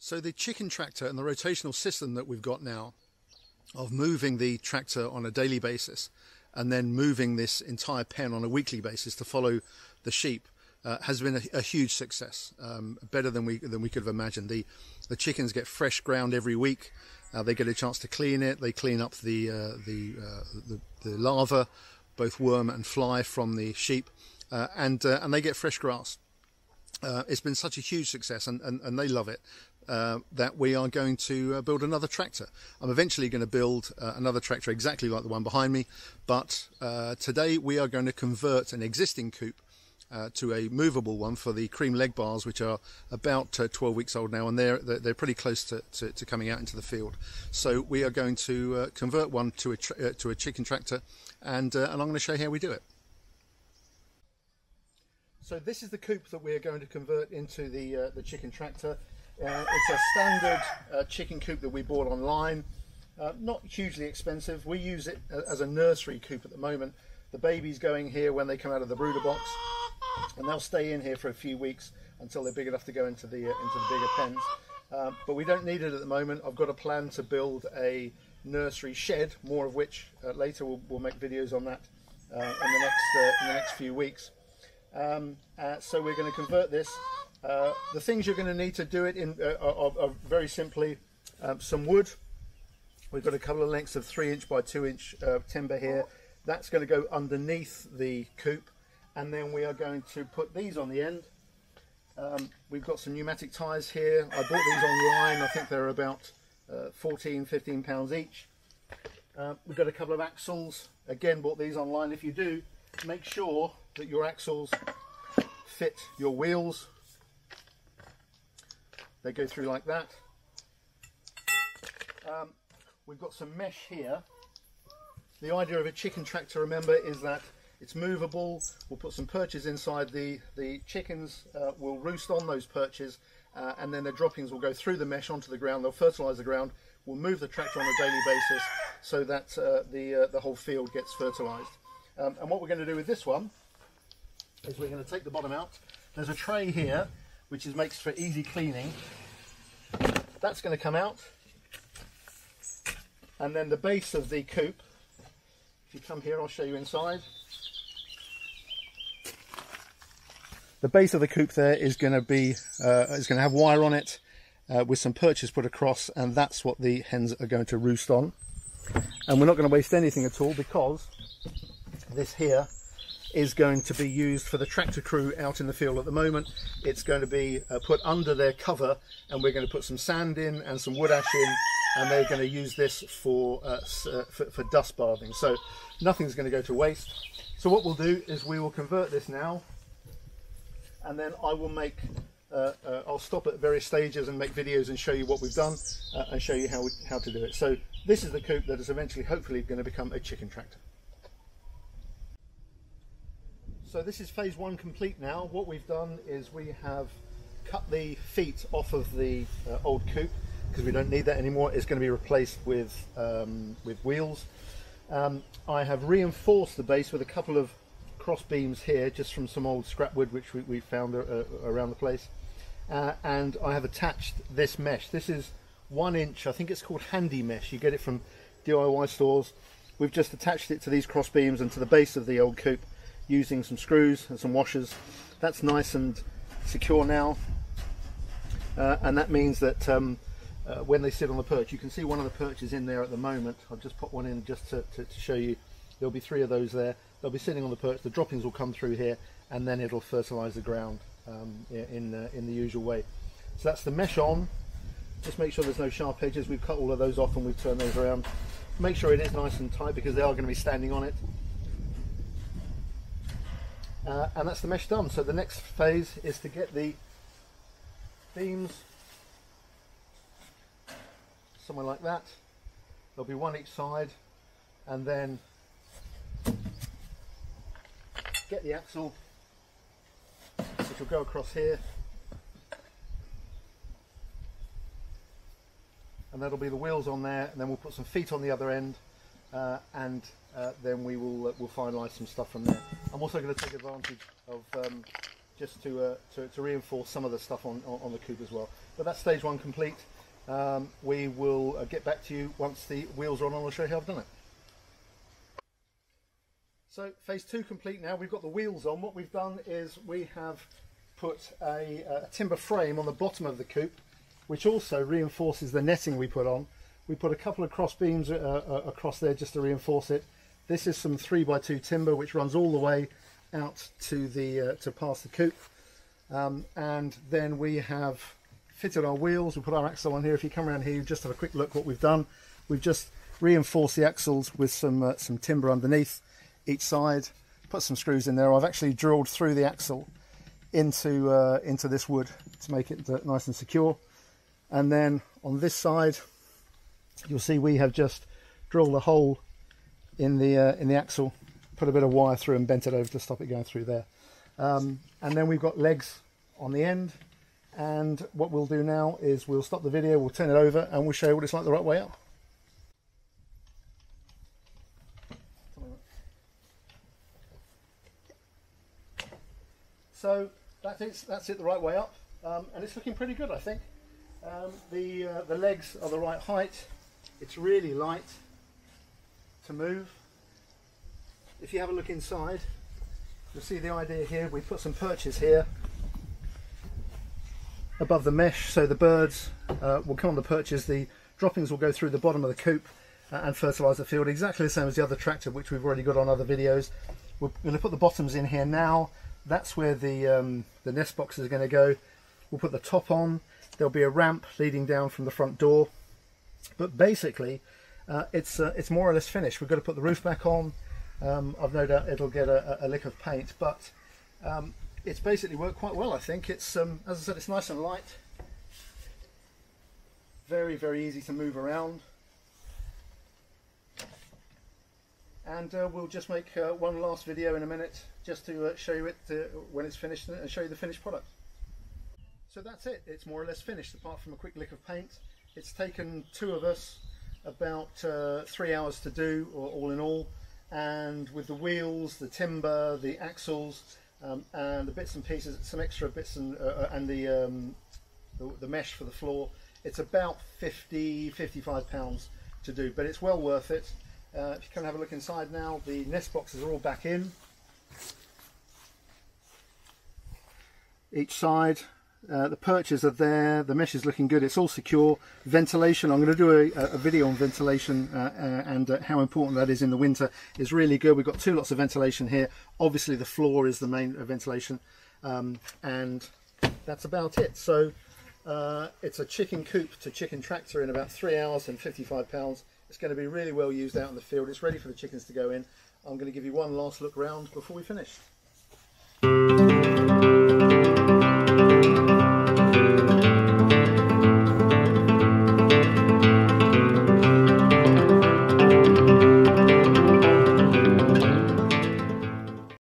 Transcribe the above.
So the chicken tractor and the rotational system that we've got now of moving the tractor on a daily basis and then moving this entire pen on a weekly basis to follow the sheep has been a huge success, better than we could have imagined. The chickens get fresh ground every week. They get a chance to clean it. They clean up the larvae, both worm and fly, from the sheep, and they get fresh grass. It's been such a huge success, and they love it, that we are going to build another tractor. I'm eventually going to build another tractor exactly like the one behind me, but today we are going to convert an existing Coop to a movable one for the cream leg bars, which are about 12 weeks old now, and they're pretty close to coming out into the field. So we are going to convert one to a chicken tractor, and I'm going to show you how we do it. So this is the Coop that we are going to convert into the chicken tractor. It's a standard chicken coop that we bought online, not hugely expensive. We use it as a nursery coop at the moment. The babies going here when they come out of the brooder box, and they'll stay in here for a few weeks until they're big enough to go into the bigger pens. But we don't need it at the moment. I've got a plan to build a nursery shed, more of which later we'll make videos on that in the next few weeks. So we're going to convert this. The things you're going to need to do it in are very simply some wood. We've got a couple of lengths of 3" by 2" timber here. That's going to go underneath the coop, and then we are going to put these on the end. We've got some pneumatic tyres here. I bought these online. I think they're about 14–15 pounds each. We've got a couple of axles. Again, bought these online. If you do, make sure that your axles fit your wheels. They go through like that. We've got some mesh here. The idea of a chicken tractor, remember, is that it's movable. We'll put some perches inside. The chickens will roost on those perches, and then their droppings will go through the mesh onto the ground. They'll fertilise the ground. We'll move the tractor on a daily basis so that the whole field gets fertilised. And what we're going to do with this one is we're going to take the bottom out. There's a tray here which makes for easy cleaning. That's going to come out, and then the base of the coop, if you come here I'll show you inside. The base of the coop there is going to be have wire on it with some perches put across, and that's what the hens are going to roost on. And we're not going to waste anything at all, because this here is going to be used for the tractor crew out in the field at the moment. It's going to be put under their cover, and we're going to put some sand in and some wood ash in, and they're going to use this for dust bathing. So nothing's going to go to waste. So what we'll do is we will convert this now, and then I will make I'll stop at various stages and make videos and show you what we've done, and show you how to do it. So this is the coop that is eventually, hopefully, going to become a chicken tractor. So this is phase one complete now. What we've done is we have cut the feet off of the old coop, because we don't need that anymore. It's going to be replaced with wheels. I have reinforced the base with a couple of cross beams here, just from some old scrap wood which we found around the place. And I have attached this mesh. This is 1 inch, I think it's called handy mesh. You get it from DIY stores. We've just attached it to these cross beams and to the base of the old coop, using some screws and some washers. That's nice and secure now, and that means that when they sit on the perch, you can see one of the perches in there at the moment. I'll just put one in just to show you. There'll be 3 of those there. They'll be sitting on the perch. The droppings will come through here, and then it'll fertilise the ground in the usual way. So that's the mesh on. Just make sure there's no sharp edges. We've cut all of those off and we've turned those around. Make sure it is nice and tight, because they are going to be standing on it. And that's the mesh done. So the next phase is to get the beams somewhere like that. There'll be 1 each side, and then get the axle, which will go across here, and that'll be the wheels on there, and then we'll put some feet on the other end, and then we'll finalise some stuff from there. I'm also going to take advantage of just to reinforce some of the stuff on the coop as well. But that's stage one complete. We will get back to you once the wheels are on and I'll show you how I've done it. So phase two complete now. We've got the wheels on. What we've done is we have put a timber frame on the bottom of the coop, which also reinforces the netting we put on. We put a couple of cross beams across there just to reinforce it. This is some 3x2 timber which runs all the way out to the to past the coop, and then we have fitted our wheels. We'll put our axle on here. If you come around here, you just have a quick look what we've done. We've just reinforced the axles with some timber underneath each side. Put some screws in there. I've actually drilled through the axle into this wood to make it nice and secure. And then on this side, you'll see we have just drilled a hole in the axle, put a bit of wire through and bent it over to stop it going through there. And then we've got legs on the end. And what we'll do now is we'll stop the video, we'll turn it over, and we'll show you what it's like the right way up. So that's it the right way up, and it's looking pretty good, I think. The legs are the right height. It's really light to move. If you have a look inside, you'll see the idea here. We put some perches here above the mesh, so the birds will come on the perches. The droppings will go through the bottom of the coop and fertilise the field, exactly the same as the other tractor, which we've already got on other videos. We're going to put the bottoms in here now. That's where the nest boxes are going to go. We'll put the top on. There'll be a ramp leading down from the front door. But basically, it's more or less finished. We've got to put the roof back on. I've no doubt it'll get a lick of paint, but it's basically worked quite well, I think. It's as I said, it's nice and light. Very, very easy to move around. And we'll just make one last video in a minute just to show you it when it's finished and show you the finished product. So that's it. It's more or less finished apart from a quick lick of paint. It's taken two of us about 3 hours to do, or all in all. And with the wheels, the timber, the axles, and the bits and pieces, some extra bits and the mesh for the floor, it's about 55 pounds to do, but it's well worth it. If you come and have a look inside now, the nest boxes are all back in each side. The perches are there, the mesh is looking good, it's all secure. Ventilation, I'm going to do a video on ventilation and how important that is in the winter. Is really good. We've got two lots of ventilation here. Obviously the floor is the main ventilation, and that's about it. So it's a chicken coop to chicken tractor in about 3 hours and 55 pounds. It's going to be really well used out in the field. It's ready for the chickens to go in. I'm going to give you one last look round before we finish.